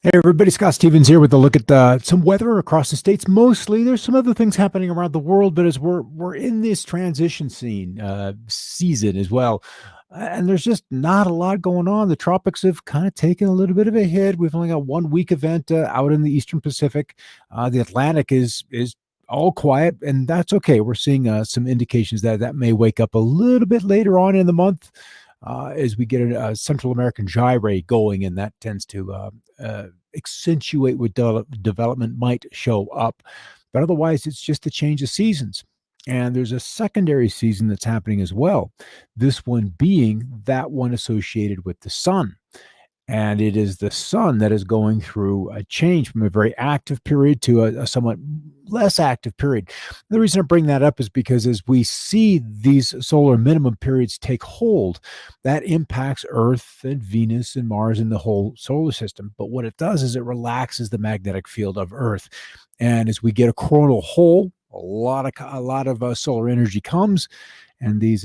Hey everybody, Scott Stevens here with a look at some weather across the states. Mostly, there's some other things happening around the world, but as we're in this transition season as well, and there's just not a lot going on. The tropics have kind of taken a little bit of a hit. We've only got 1 week event out in the Eastern Pacific. The Atlantic is all quiet, and that's okay. We're seeing some indications that that may wake up a little bit later on in the month as we get a Central American gyrate going, and that tends to accentuate what development might show up. But otherwise, it's just a change of seasons. And there's a secondary season that's happening as well. This one being that one associated with the sun. And it is the sun that is going through a change from a very active period to a somewhat less active period. The reason I bring that up is because as we see these solar minimum periods take hold, that impacts Earth and Venus and Mars and the whole solar system. But what it does is it relaxes the magnetic field of Earth. And as we get a coronal hole, a lot of solar energy comes, and these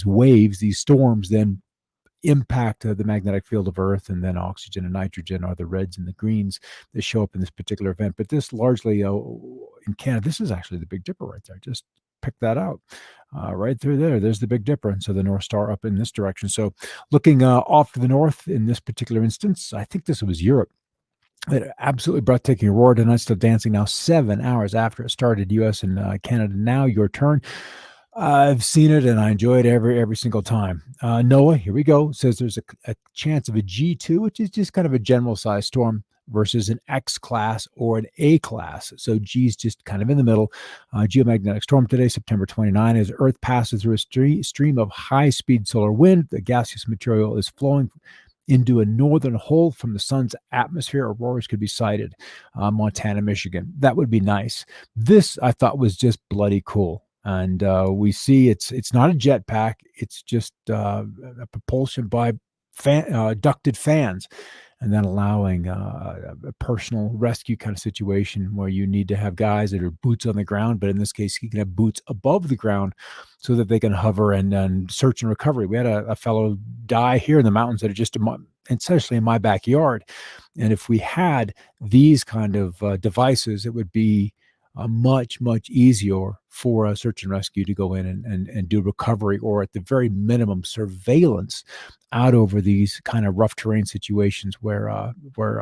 waves, these storms, then impact the magnetic field of Earth, and then oxygen and nitrogen are the reds and the greens that show up in this particular event. But this largely in Canada, this is actually the Big Dipper right there. Just pick that out right through there. There's the Big Dipper, and so the North Star up in this direction. So looking off to the north in this particular instance, I think this was Europe. An absolutely breathtaking aurora tonight, still dancing now 7 hours after it started. U.S. and Canada, now your turn. I've seen it and I enjoy it every single time. Noah, here we go. Says there's a chance of a G2, which is just kind of a general size storm, versus an X class or an A class. So G is just kind of in the middle. Geomagnetic storm today, September 29, as Earth passes through a stream of high speed solar wind. The gaseous material is flowing into a northern hole from the sun's atmosphere. Auroras could be sighted, Montana, Michigan. That would be nice. This I thought was just bloody cool. And we see it's not a jetpack; it's just a propulsion by ducted fans, and then allowing a personal rescue kind of situation where you need to have guys that are boots on the ground. But in this case, you can have boots above the ground so that they can hover and search and recovery. We had a fellow die here in the mountains that are just essentially in my backyard, and if we had these kind of devices, it would be much easier for a search and rescue to go in and do recovery, or at the very minimum surveillance out over these kind of rough terrain situations where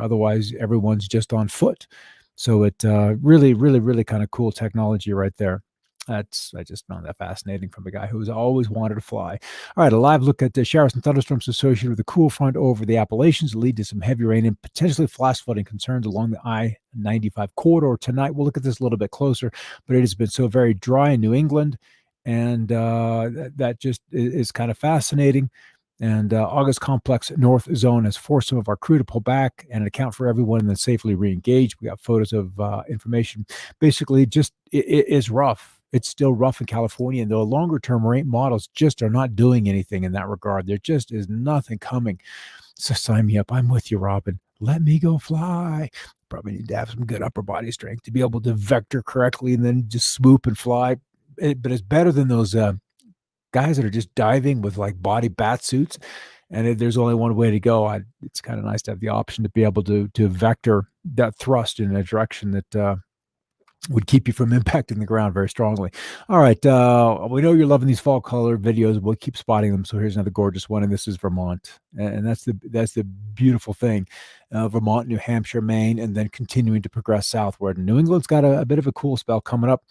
otherwise everyone's just on foot. So it really kind of cool technology right there. I just found that fascinating from a guy who's always wanted to fly. All right, a live look at the showers and thunderstorms associated with the cool front over the Appalachians lead to some heavy rain and potentially flash flooding concerns along the I-95 corridor tonight. We'll look at this a little bit closer, but it has been so very dry in New England, and that just is kind of fascinating. And August complex north zone has forced some of our crew to pull back and account for everyone and then safely re-engage. We got photos of information. Basically, just it is rough. It's still rough in California, and the longer term rate models just are not doing anything in that regard. There just is nothing coming. So sign me up. I'm with you, Robin. Let me go fly. Probably need to have some good upper body strength to be able to vector correctly and then just swoop and fly. But it's better than those guys that are just diving with like body bat suits, and there's only one way to go. It's kind of nice to have the option to be able to vector that thrust in a direction that would keep you from impacting the ground very strongly. All right, we know you're loving these fall color videos. We'll keep spotting them. So here's another gorgeous one, and this is Vermont, and that's the beautiful thing. Vermont, New Hampshire, Maine, and then continuing to progress southward. New England's got a bit of a cool spell coming up.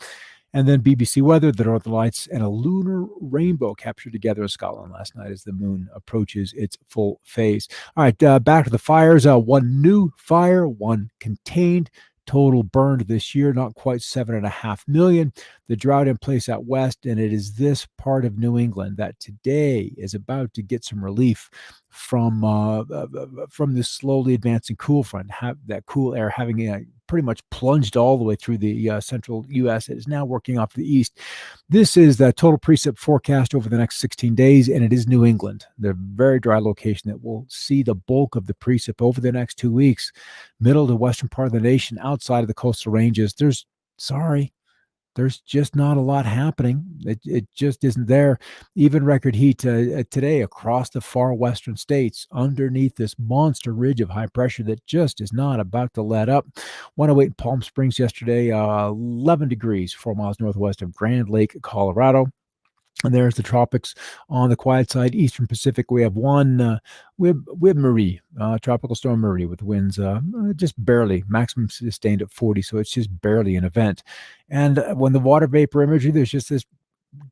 And then BBC weather, the Northern Lights, and a lunar rainbow captured together in Scotland last night as the moon approaches its full phase. All right, back to the fires. One new fire, one contained. Total burned this year, not quite 7.5 million. The drought in place out west, and it is this part of New England that today is about to get some relief from this slowly advancing cool front. That cool air having pretty much plunged all the way through the central U.S. It is now working off the east. This is the total precip forecast over the next 16 days, and it is New England, the very dry location that will see the bulk of the precip over the next 2 weeks. Middle to western part of the nation, outside of the coastal ranges, There's just not a lot happening. It just isn't there. Even record heat today across the far western states underneath this monster ridge of high pressure that just is not about to let up. 108 in Palm Springs yesterday, 11 degrees, 4 miles northwest of Grand Lake, Colorado. And there's the tropics on the quiet side, Eastern Pacific. We have we have Marie, tropical storm Marie, with winds just barely, maximum sustained at 40, so it's just barely an event. And when the water vapor imagery, there's just this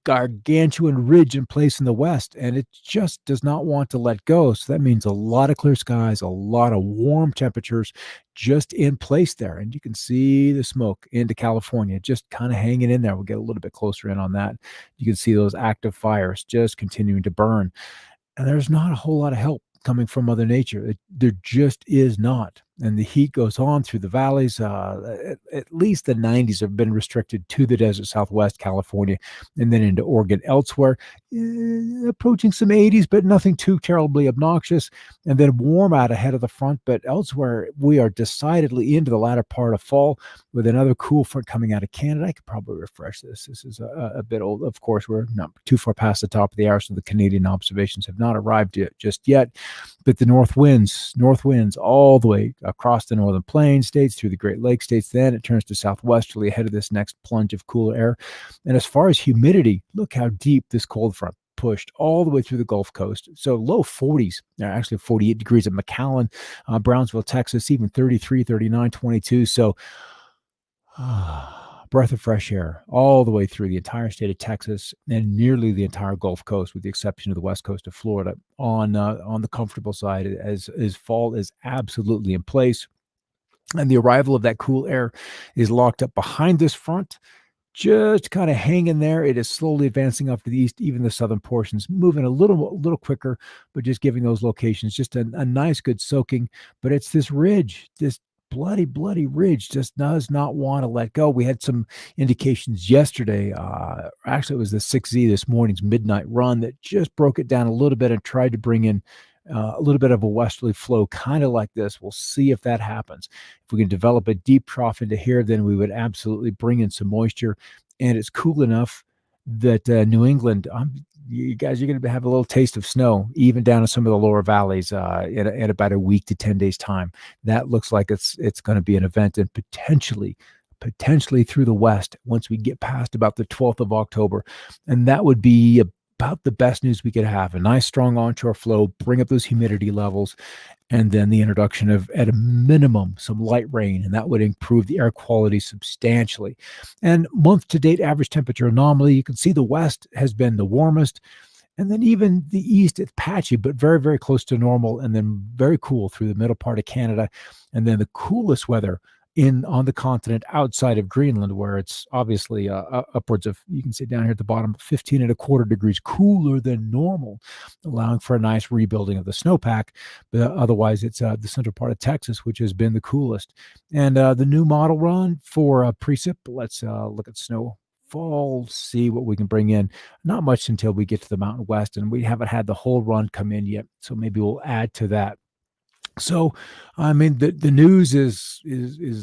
gargantuan ridge in place in the west, and it just does not want to let go. So that means a lot of clear skies, a lot of warm temperatures just in place there. And you can see the smoke into California just kind of hanging in there. We'll get a little bit closer in on that. You can see those active fires just continuing to burn. And there's not a whole lot of help coming from Mother Nature. There just is not. And the heat goes on through the valleys. At least the 90s have been restricted to the desert Southwest, California, and then into Oregon. Elsewhere, approaching some 80s, but nothing too terribly obnoxious. And then warm out ahead of the front. But elsewhere, we are decidedly into the latter part of fall with another cool front coming out of Canada. I could probably refresh this. This is a bit old. Of course, we're not too far past the top of the hour, so the Canadian observations have not arrived just yet. But the north winds all the way across the northern plains states through the Great Lakes states. Then it turns to southwesterly ahead of this next plunge of cooler air. And as far as humidity, look how deep this cold front pushed all the way through the Gulf Coast. So low 40s, actually 48 degrees at McAllen, Brownsville, Texas, even 33, 39, 22. So breath of fresh air all the way through the entire state of Texas and nearly the entire Gulf Coast, with the exception of the west coast of Florida, on the comfortable side, as fall is absolutely in place. And the arrival of that cool air is locked up behind this front, just kind of hanging there. It is slowly advancing off to the east, even the southern portions, moving a little quicker, but just giving those locations just a nice, good soaking. But it's this ridge, this bloody ridge, just does not want to let go. We had some indications yesterday. Actually, it was the 6Z this morning's midnight run that just broke it down a little bit and tried to bring in a little bit of a westerly flow, kind of like this. We'll see if that happens. If we can develop a deep trough into here, then we would absolutely bring in some moisture. And it's cool enough that New England, you guys, you're going to have a little taste of snow, even down in some of the lower valleys in about a week to 10 days time. That looks like it's going to be an event, and potentially through the west once we get past about the 12th of October. And that would be about the best news we could have. A nice strong onshore flow, bring up those humidity levels, and then the introduction of, at a minimum, some light rain, and that would improve the air quality substantially. And month to date average temperature anomaly, you can see the west has been the warmest, and then even the east, it's patchy, but very, very close to normal, and then very cool through the middle part of Canada. And then the coolest weather on the continent outside of Greenland, where it's obviously upwards of, you can see down here at the bottom, 15.25 degrees cooler than normal, allowing for a nice rebuilding of the snowpack. But otherwise, it's the central part of Texas, which has been the coolest. And the new model run for precip, let's look at snowfall, see what we can bring in. Not much until we get to the Mountain West, and we haven't had the whole run come in yet, so maybe we'll add to that. So, I mean, the news is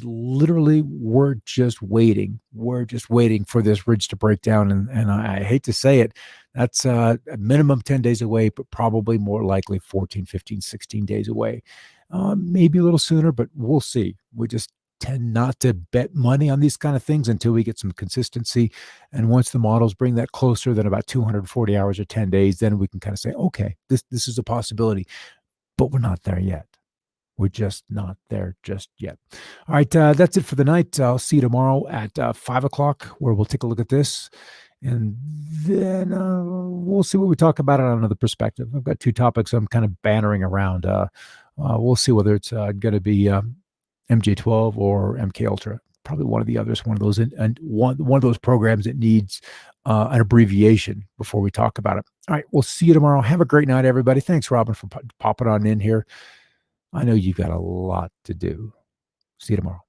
literally, we're just waiting. We're just waiting for this ridge to break down, and I hate to say it, that's a minimum 10 days away, but probably more likely 14, 15, 16 days away. Maybe a little sooner, but we'll see. We just tend not to bet money on these kind of things until we get some consistency. And once the models bring that closer than about 240 hours or 10 days, then we can kind of say, okay, this is a possibility, but we're not there yet. We're just not there just yet. All right, that's it for the night. I'll see you tomorrow at 5 o'clock, where we'll take a look at this. And then we'll see what we talk about it on another perspective. I've got two topics I'm kind of bantering around. We'll see whether it's going to be MJ12 or MK Ultra. Probably one of the others, one of those, and one of those programs that needs an abbreviation before we talk about it. All right, we'll see you tomorrow. Have a great night, everybody. Thanks, Robin, for popping on in here. I know you've got a lot to do. See you tomorrow.